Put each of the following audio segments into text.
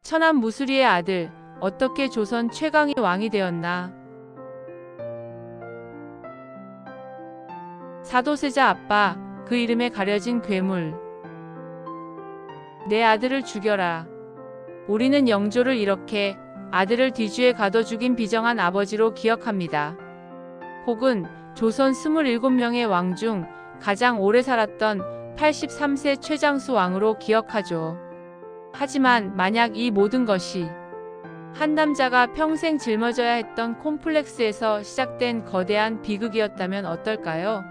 천안 무수리의 아들, 어떻게 조선 최강의 왕이 되었나? 사도세자 아빠, 그 이름에 가려진 괴물. 내 아들을 죽여라. 우리는 영조를 이렇게 아들을 뒤주에 가둬 죽인 비정한 아버지로 기억합니다. 혹은 조선 27명의 왕 중 가장 오래 살았던 83세 최장수 왕으로 기억하죠. 하지만 만약 이 모든 것이 한 남자가 평생 짊어져야 했던 콤플렉스에서 시작된 거대한 비극이었다면 어떨까요?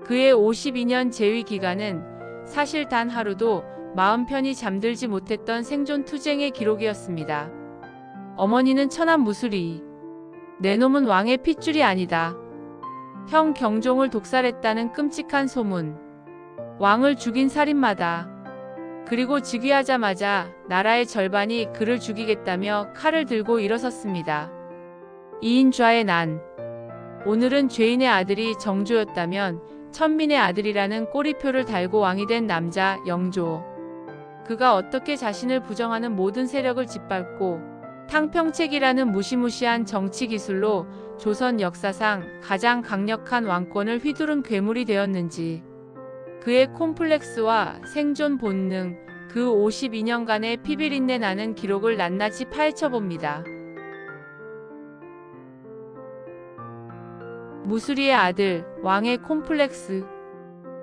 그의 52년 재위 기간은 사실 단 하루도 마음 편히 잠들지 못했던 생존 투쟁의 기록이었습니다. 어머니는 천안 무수리. 내 놈은 왕의 핏줄이 아니다. 형 경종을 독살했다는 끔찍한 소문. 왕을 죽인 살인마다. 그리고 즉위하자마자 나라의 절반이 그를 죽이겠다며 칼을 들고 일어섰습니다. 이인좌의 난. 오늘은 죄인의 아들이 정조였다면 천민의 아들이라는 꼬리표를 달고 왕이 된 남자 영조. 그가 어떻게 자신을 부정하는 모든 세력을 짓밟고 탕평책이라는 무시무시한 정치 기술로 조선 역사상 가장 강력한 왕권을 휘두른 괴물이 되었는지. 그의 콤플렉스와 생존 본능, 그 52년간의 피비린내 나는 기록을 낱낱이 파헤쳐봅니다. 무수리의 아들, 왕의 콤플렉스.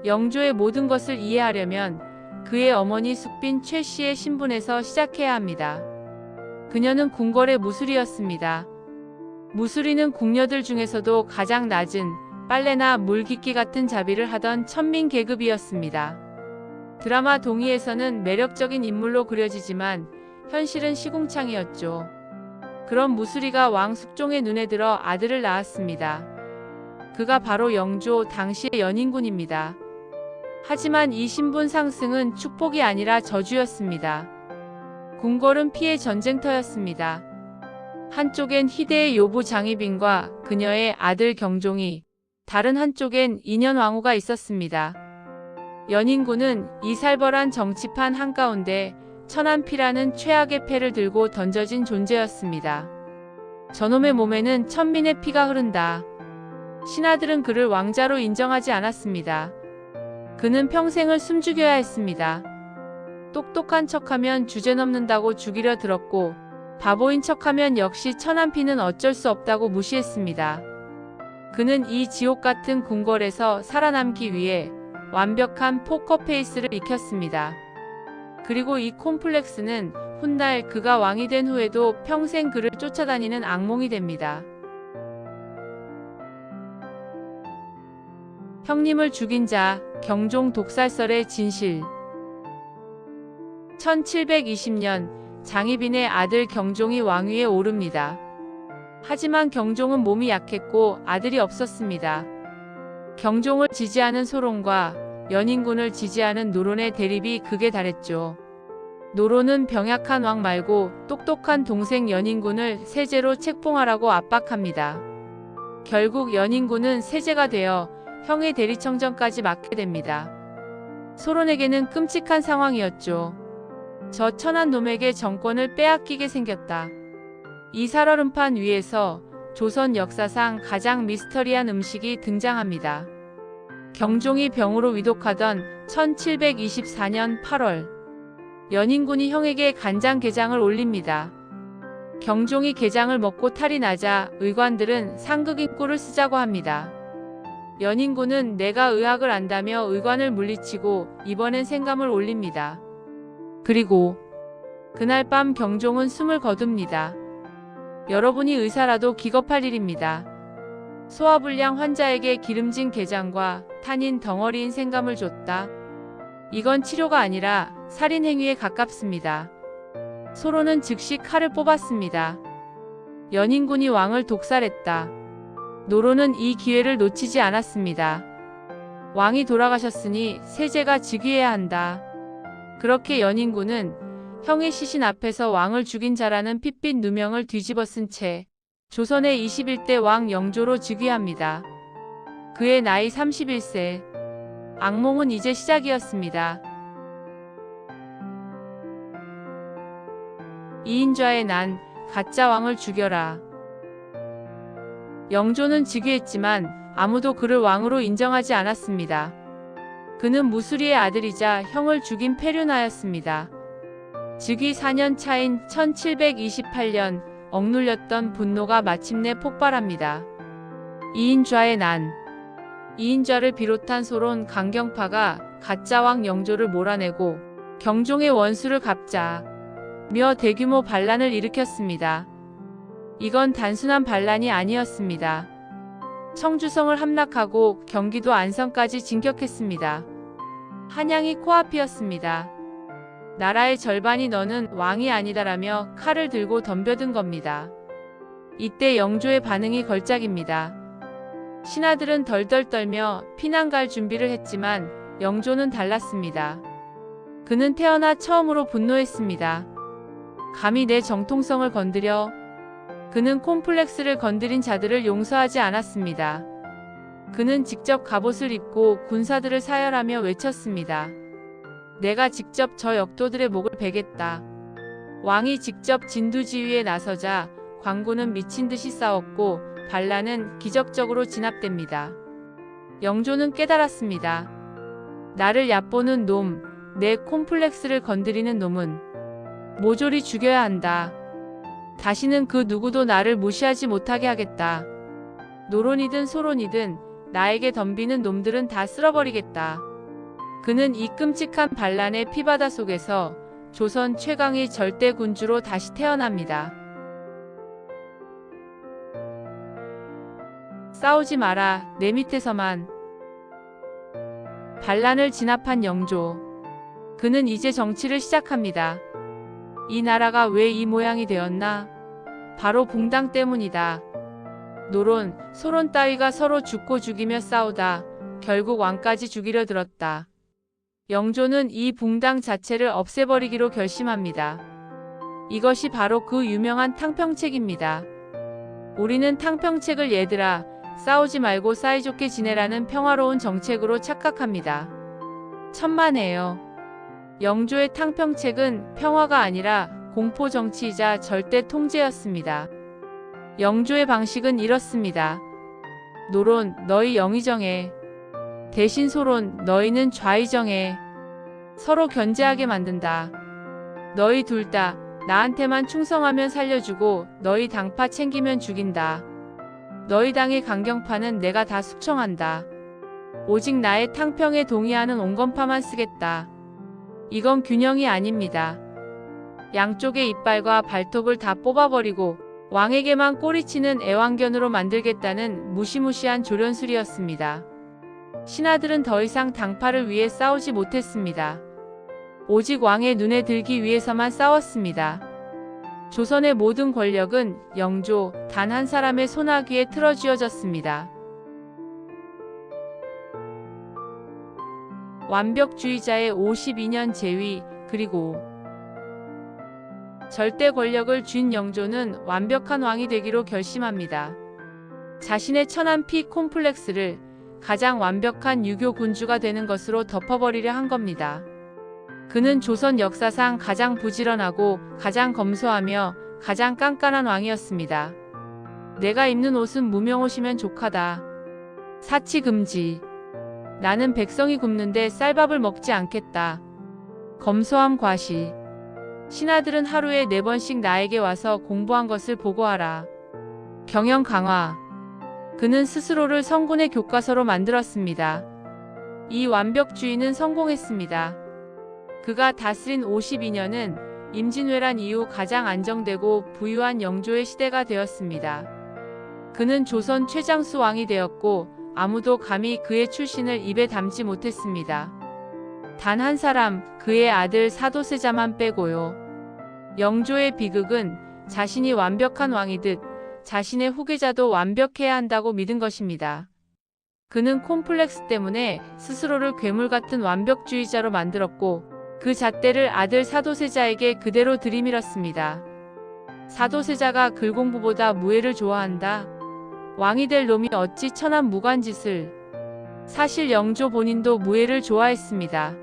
영조의 모든 것을 이해하려면 그의 어머니 숙빈 최 씨의 신분에서 시작해야 합니다. 그녀는 궁궐의 무수리였습니다. 무수리는 궁녀들 중에서도 가장 낮은 빨래나 물깃기 같은 자비를 하던 천민 계급이었습니다. 드라마 동의에서는 매력적인 인물로 그려지지만 현실은 시궁창이었죠. 그런 무수리가 왕 숙종의 눈에 들어 아들을 낳았습니다. 그가 바로 영조 당시의 연인군입니다. 하지만 이 신분 상승은 축복이 아니라 저주였습니다. 궁궐은 피해 전쟁터였습니다. 한쪽엔 희대의 요부 장희빈과 그녀의 아들 경종이, 다른 한쪽엔 인현왕후가 있었습니다. 연인군은 이 살벌한 정치판 한가운데 천안피라는 최악의 패를 들고 던져진 존재였습니다. 저놈의 몸에는 천민의 피가 흐른다. 신하들은 그를 왕자로 인정하지 않았습니다. 그는 평생을 숨죽여야 했습니다. 똑똑한 척하면 주제넘는다고 죽이려 들었고 바보인 척하면 역시 천안피는 어쩔 수 없다고 무시했습니다. 그는 이 지옥 같은 궁궐에서 살아남기 위해 완벽한 포커페이스를 익혔습니다. 그리고 이 콤플렉스는 훗날 그가 왕이 된 후에도 평생 그를 쫓아다니는 악몽이 됩니다. 형님을 죽인 자, 경종 독살설의 진실. 1720년 장희빈의 아들 경종이 왕위에 오릅니다. 하지만 경종은 몸이 약했고 아들이 없었습니다. 경종을 지지하는 소론과 연인군을 지지하는 노론의 대립이 극에 달했죠. 노론은 병약한 왕 말고 똑똑한 동생 연인군을 세제로 책봉하라고 압박합니다. 결국 연인군은 세제가 되어 형의 대리청정까지 맡게 됩니다. 소론에게는 끔찍한 상황이었죠. 저 천한 놈에게 정권을 빼앗기게 생겼다. 이 살얼음판 위에서 조선 역사상 가장 미스터리한 음식이 등장합니다. 경종이 병으로 위독하던 1724년 8월, 연인군이 형에게 간장게장을 올립니다. 경종이 게장을 먹고 탈이 나자 의관들은 상극인 꿀을 쓰자고 합니다. 연인군은 내가 의학을 안다며 의관을 물리치고 이번엔 생감을 올립니다. 그리고 그날 밤 경종은 숨을 거둡니다. 여러분이 의사라도 기겁할 일입니다. 소화불량 환자에게 기름진 게장과 탄인 덩어리인 생감을 줬다. 이건 치료가 아니라 살인 행위에 가깝습니다. 소론은 즉시 칼을 뽑았습니다. 연인군이 왕을 독살했다. 노론은 이 기회를 놓치지 않았습니다. 왕이 돌아가셨으니 세제가 즉위해야 한다. 그렇게 연인군은 형의 시신 앞에서 왕을 죽인 자라는 핏빛 누명을 뒤집어 쓴 채 조선의 21대 왕 영조로 즉위합니다. 그의 나이 31세. 악몽은 이제 시작이었습니다. 이인좌의 난 가짜 왕을 죽여라. 영조는 즉위했지만 아무도 그를 왕으로 인정하지 않았습니다. 그는 무수리의 아들이자 형을 죽인 패륜하였습니다. 즉위 4년 차인 1728년 억눌렸던 분노가 마침내 폭발합니다. 이인좌의 난. 이인좌를 비롯한 소론 강경파가 가짜왕 영조를 몰아내고 경종의 원수를 갚자며 대규모 반란을 일으켰습니다. 이건 단순한 반란이 아니었습니다. 청주성을 함락하고 경기도 안성까지 진격했습니다. 한양이 코앞이었습니다. 나라의 절반이 너는 왕이 아니다라며 칼을 들고 덤벼든 겁니다. 이때 영조의 반응이 걸작입니다. 신하들은 덜덜 떨며 피난 갈 준비를 했지만 영조는 달랐습니다. 그는 태어나 처음으로 분노했습니다. 감히 내 정통성을 건드려. 그는 콤플렉스를 건드린 자들을 용서하지 않았습니다. 그는 직접 갑옷을 입고 군사들을 사열하며 외쳤습니다. 내가 직접 저 역도들의 목을 베겠다. 왕이 직접 진두지휘에 나서자 광군은 미친 듯이 싸웠고 반란은 기적적으로 진압됩니다. 영조는 깨달았습니다. 나를 얕보는 놈, 내 콤플렉스를 건드리는 놈은 모조리 죽여야 한다. 다시는 그 누구도 나를 무시하지 못하게 하겠다. 노론이든 소론이든 나에게 덤비는 놈들은 다 쓸어버리겠다. 그는 이 끔찍한 반란의 피바다 속에서 조선 최강의 절대 군주로 다시 태어납니다. 싸우지 마라, 내 밑에서만. 반란을 진압한 영조. 그는 이제 정치를 시작합니다. 이 나라가 왜 이 모양이 되었나? 바로 붕당 때문이다. 노론, 소론 따위가 서로 죽고 죽이며 싸우다 결국 왕까지 죽이려 들었다. 영조는 이 붕당 자체를 없애버리기로 결심합니다. 이것이 바로 그 유명한 탕평책입니다. 우리는 탕평책을 얘들아 싸우지 말고 사이좋게 지내라는 평화로운 정책으로 착각합니다. 천만에요. 영조의 탕평책은 평화가 아니라 공포 정치이자 절대 통제였습니다. 영조의 방식은 이렇습니다. 노론, 너희 영의정해. 대신 소론, 너희는 좌의정해. 서로 견제하게 만든다. 너희 둘 다 나한테만 충성하면 살려주고 너희 당파 챙기면 죽인다. 너희 당의 강경파는 내가 다 숙청한다. 오직 나의 탕평에 동의하는 온건파만 쓰겠다. 이건 균형이 아닙니다. 양쪽의 이빨과 발톱을 다 뽑아버리고 왕에게만 꼬리치는 애완견으로 만들겠다는 무시무시한 조련술이었습니다. 신하들은 더 이상 당파를 위해 싸우지 못했습니다. 오직 왕의 눈에 들기 위해서만 싸웠습니다. 조선의 모든 권력은 영조 단 한 사람의 손아귀에 틀어쥐어졌습니다. 완벽주의자의 52년 재위, 그리고 절대 권력을 쥔 영조는 완벽한 왕이 되기로 결심합니다. 자신의 천한 피 콤플렉스를 가장 완벽한 유교 군주가 되는 것으로 덮어버리려 한 겁니다. 그는 조선 역사상 가장 부지런하고 가장 검소하며 가장 깐깐한 왕이었습니다. 내가 입는 옷은 무명옷이면 족하다. 사치 금지. 나는 백성이 굶는데 쌀밥을 먹지 않겠다. 검소함 과시. 신하들은 하루에 4번씩 나에게 와서 공부한 것을 보고하라. 경영 강화. 그는 스스로를 성군의 교과서로 만들었습니다. 이 완벽주의는 성공했습니다. 그가 다스린 52년은 임진왜란 이후 가장 안정되고 부유한 영조의 시대가 되었습니다. 그는 조선 최장수 왕이 되었고 아무도 감히 그의 출신을 입에 담지 못했습니다. 단 한 사람, 그의 아들 사도세자만 빼고요. 영조의 비극은 자신이 완벽한 왕이듯 자신의 후계자도 완벽해야 한다고 믿은 것입니다. 그는 콤플렉스 때문에 스스로를 괴물 같은 완벽주의자로 만들었고 그 잣대를 아들 사도세자에게 그대로 들이밀었습니다. 사도세자가 글공부보다 무예를 좋아한다. 왕이 될 놈이 어찌 천한 무관짓을. 사실 영조 본인도 무예를 좋아했습니다.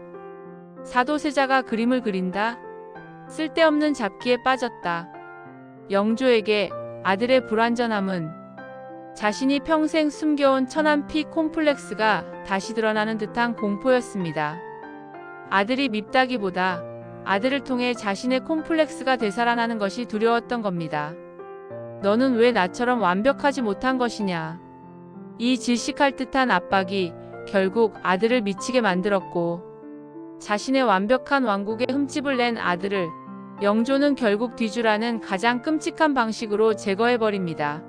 사도세자가 그림을 그린다. 쓸데없는 잡기에 빠졌다. 영조에게 아들의 불완전함은 자신이 평생 숨겨온 천한 피 콤플렉스가 다시 드러나는 듯한 공포였습니다. 아들이 밉다기보다 아들을 통해 자신의 콤플렉스가 되살아나는 것이 두려웠던 겁니다. 너는 왜 나처럼 완벽하지 못한 것이냐. 이 질식할 듯한 압박이 결국 아들을 미치게 만들었고, 자신의 완벽한 왕국에 흠집을 낸 아들을 영조는 결국 뒤주라는 가장 끔찍한 방식으로 제거해버립니다.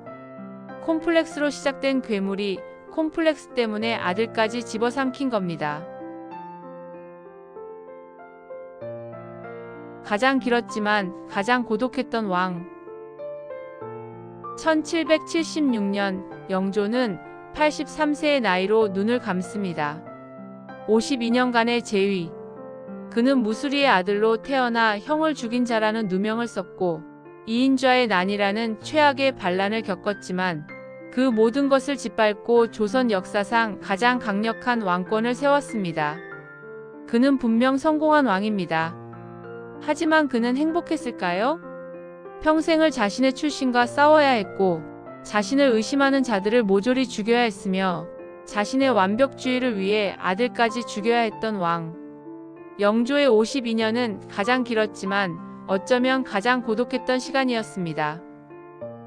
콤플렉스로 시작된 괴물이 콤플렉스 때문에 아들까지 집어삼킨 겁니다. 가장 길었지만 가장 고독했던 왕. 1776년 영조는 83세의 나이로 눈을 감습니다. 52년간의 재위. 그는 무수리의 아들로 태어나 형을 죽인 자라는 누명을 썼고 이인좌의 난이라는 최악의 반란을 겪었지만 그 모든 것을 짓밟고 조선 역사상 가장 강력한 왕권을 세웠습니다. 그는 분명 성공한 왕입니다. 하지만 그는 행복했을까요? 평생을 자신의 출신과 싸워야 했고 자신을 의심하는 자들을 모조리 죽여야 했으며 자신의 완벽주의를 위해 아들까지 죽여야 했던 왕. 영조의 52년은 가장 길었지만 어쩌면 가장 고독했던 시간이었습니다.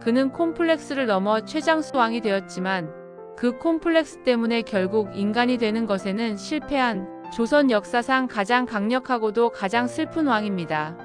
그는 콤플렉스를 넘어 최장수 왕이 되었지만 그 콤플렉스 때문에 결국 인간이 되는 것에는 실패한 조선 역사상 가장 강력하고도 가장 슬픈 왕입니다.